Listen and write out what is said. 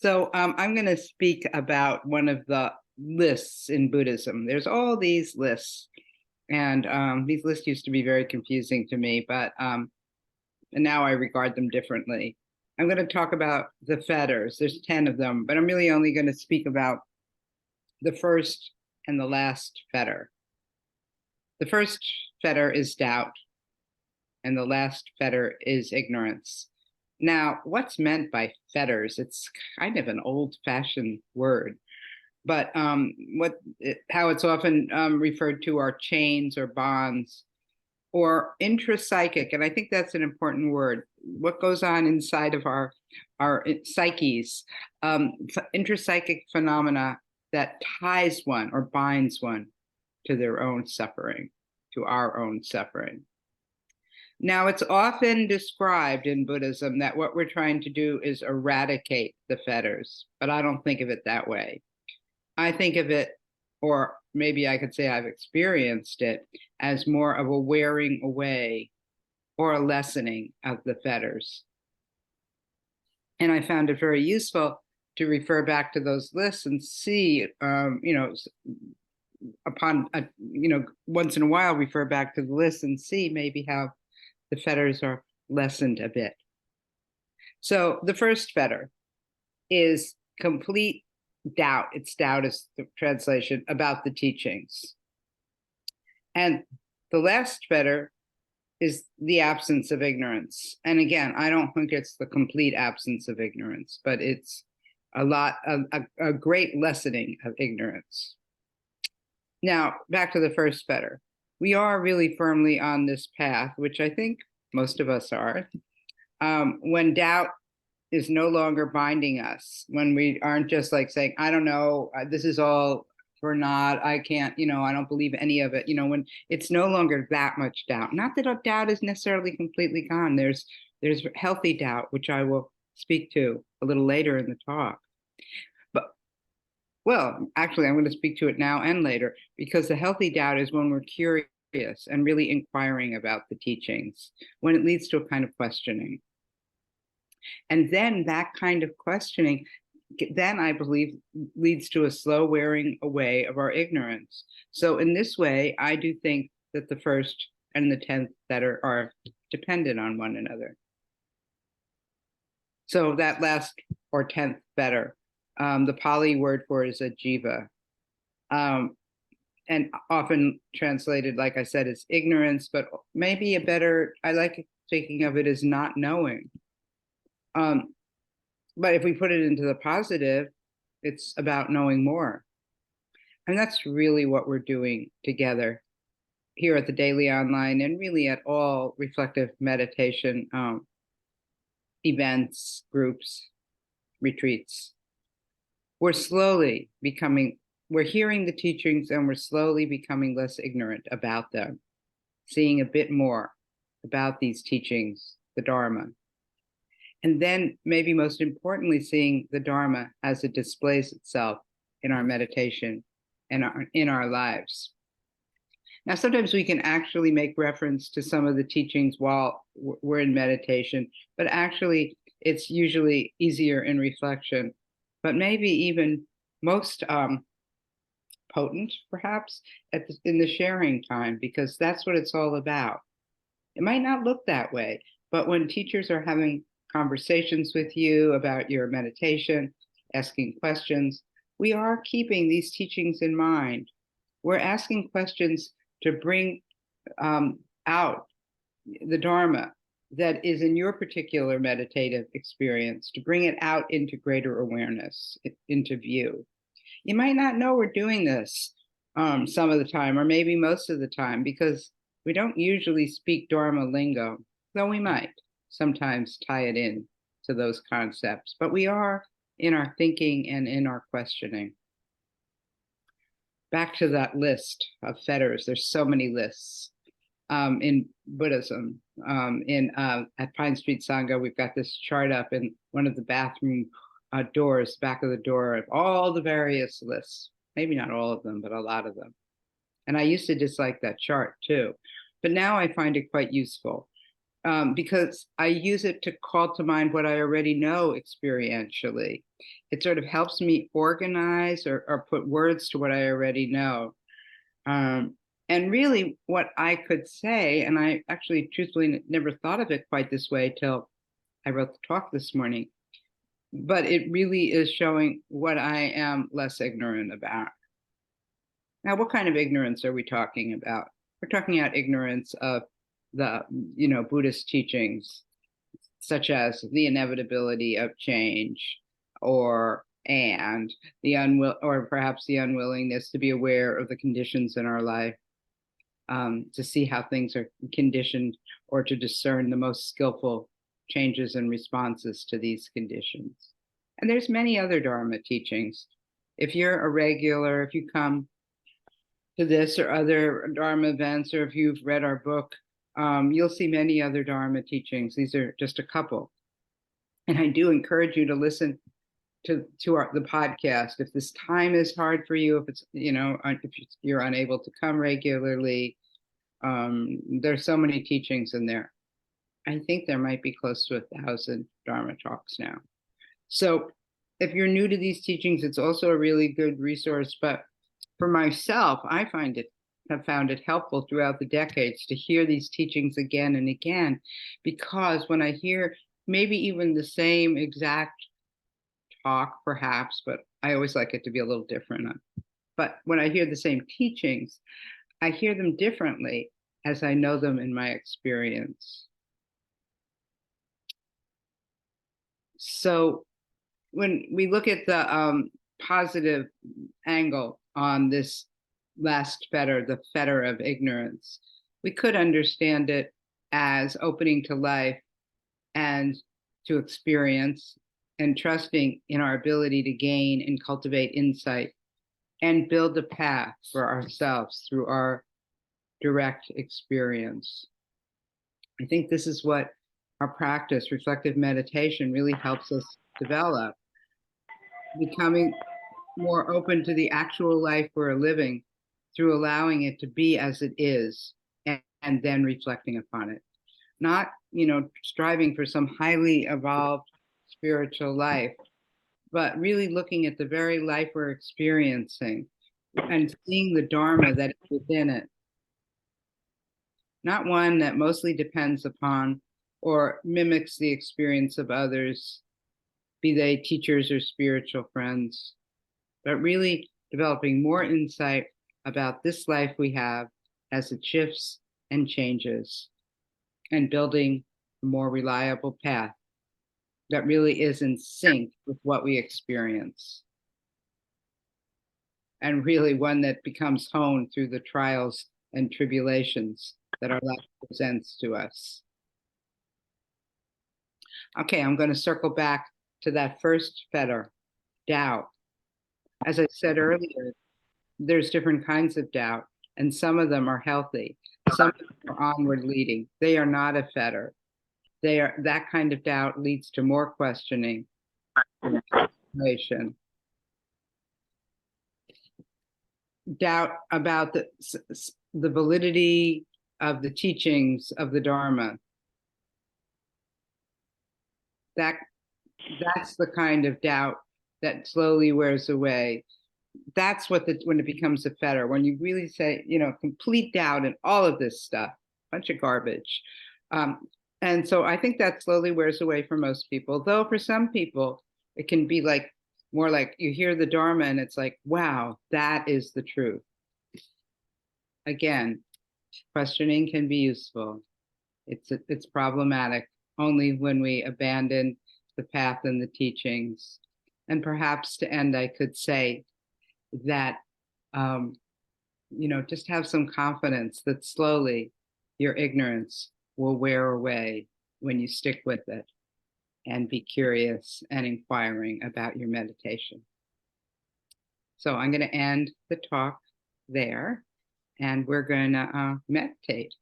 I'm going to speak about one of the lists in Buddhism. There's all these lists, and these lists used to be very confusing to me, but and now I regard them differently. I'm going to talk about the fetters. There's 10 of them, but I'm really only going to speak about the first and the last fetter. The first fetter is doubt, and the last fetter is ignorance. Now, what's meant by fetters? It's kind of an old-fashioned word, but how it's often referred to are chains or bonds or intrapsychic, and I think that's an important word. What goes on inside of our psyches, intrapsychic phenomena that ties one or binds one to their own suffering, to our own suffering. Now, it's often described in Buddhism that what we're trying to do is eradicate the fetters, but I don't think of it that way. I think of it, or maybe I could say I've experienced it, as more of a wearing away or a lessening of the fetters. And I found it very useful to refer back to those lists and see, once in a while refer back to the list and see maybe how the fetters are lessened a bit. So the first fetter is complete doubt. It's doubt is the translation about the teachings. And the last fetter is the absence of ignorance. And again, I don't think it's the complete absence of ignorance, but it's a great lessening of ignorance. Now, back to the first fetter. We are really firmly on this path, which I think most of us are, when doubt is no longer binding us, when we aren't just like saying, I don't know, this is all for naught, I can't, I don't believe any of it, when it's no longer that much doubt. Not that doubt is necessarily completely gone. There's healthy doubt, which I will speak to a little later in the talk. Well, actually, I'm going to speak to it now and later, because the healthy doubt is when we're curious and really inquiring about the teachings, when it leads to a kind of questioning. And then that kind of questioning, then I believe, leads to a slow wearing away of our ignorance. So in this way, I do think that the first and the 10th fetter are dependent on one another. So that last or 10th fetter, the Pali word for it is a jiva, and often translated, like I said, as ignorance, but maybe I like thinking of it as not knowing. But if we put it into the positive, it's about knowing more. And that's really what we're doing together here at the Daily Online and really at all reflective meditation events, groups, retreats. We're hearing the teachings and we're slowly becoming less ignorant about them, seeing a bit more about these teachings, the dharma. And then maybe most importantly, seeing the dharma as it displays itself in our meditation and in our lives. Now, sometimes we can actually make reference to some of the teachings while we're in meditation, but actually it's usually easier in reflection, but maybe even most potent, perhaps, in the sharing time, because that's what it's all about. It might not look that way, but when teachers are having conversations with you about your meditation, asking questions, we are keeping these teachings in mind. We're asking questions to bring out the dharma that is in your particular meditative experience, to bring it out into greater awareness, into view. You might not know we're doing this some of the time, or maybe most of the time, because we don't usually speak dharma lingo, though we might sometimes tie it in to those concepts, but we are in our thinking and in our questioning. Back to that list of fetters. There's so many lists in Buddhism. At Pine Street Sangha, we've got this chart up in one of the bathroom doors, back of the door, of all the various lists. Maybe not all of them, but a lot of them. And I used to dislike that chart too, but now I find it quite useful. because I use it to call to mind what I already know experientially. It sort of helps me organize or put words to what I already know. And really, what I could say, and I actually truthfully never thought of it quite this way till I wrote the talk this morning, but it really is showing what I am less ignorant about. Now, what kind of ignorance are we talking about? We're talking about ignorance of the, Buddhist teachings, such as the inevitability of change, and or perhaps the unwillingness to be aware of the conditions in our life, to see how things are conditioned, or to discern the most skillful changes and responses to these conditions. And there's many other Dharma teachings. If you're a regular, if you come to this or other Dharma events, or if you've read our book, you'll see many other Dharma teachings. These are just a couple. And I do encourage you to listen to the podcast. If this time is hard for you, if it's, if you're unable to come regularly, there's so many teachings in there. I think there might be close to 1,000 Dharma talks now. So if you're new to these teachings, it's also a really good resource. But for myself, I have found it helpful throughout the decades to hear these teachings again and again, because when I hear maybe even the same exact talk, perhaps, but I always like it to be a little different. But when I hear the same teachings, I hear them differently as I know them in my experience. So when we look at the positive angle on this last fetter, the fetter of ignorance, we could understand it as opening to life and to experience, and trusting in our ability to gain and cultivate insight and build a path for ourselves through our direct experience. I think this is what our practice, reflective meditation, really helps us develop, becoming more open to the actual life we're living through allowing it to be as it is, and then reflecting upon it. Not, striving for some highly evolved spiritual life, but really looking at the very life we're experiencing and seeing the Dharma that is within it. Not one that mostly depends upon or mimics the experience of others, be they teachers or spiritual friends, but really developing more insight about this life we have as it shifts and changes, and building a more reliable path that really is in sync with what we experience, and really one that becomes honed through the trials and tribulations that our life presents to us. Okay, I'm going to circle back to that first fetter, doubt. As I said earlier, there's different kinds of doubt, and some of them are healthy. Some of them are onward leading. They are not a fetter. That kind of doubt leads to more questioning and exploration. Doubt about the validity of the teachings of the Dharma. That's the kind of doubt that slowly wears away. That's when it becomes a fetter, when you really say, complete doubt and all of this stuff, bunch of garbage. And so I think that slowly wears away for most people, though for some people, it can be more like you hear the Dharma and it's like, wow, that is the truth. Again, questioning can be useful. It's problematic only when we abandon the path and the teachings. And perhaps to end, I could say that, just have some confidence that slowly your ignorance will wear away when you stick with it and be curious and inquiring about your meditation. So I'm going to end the talk there, and we're going to meditate.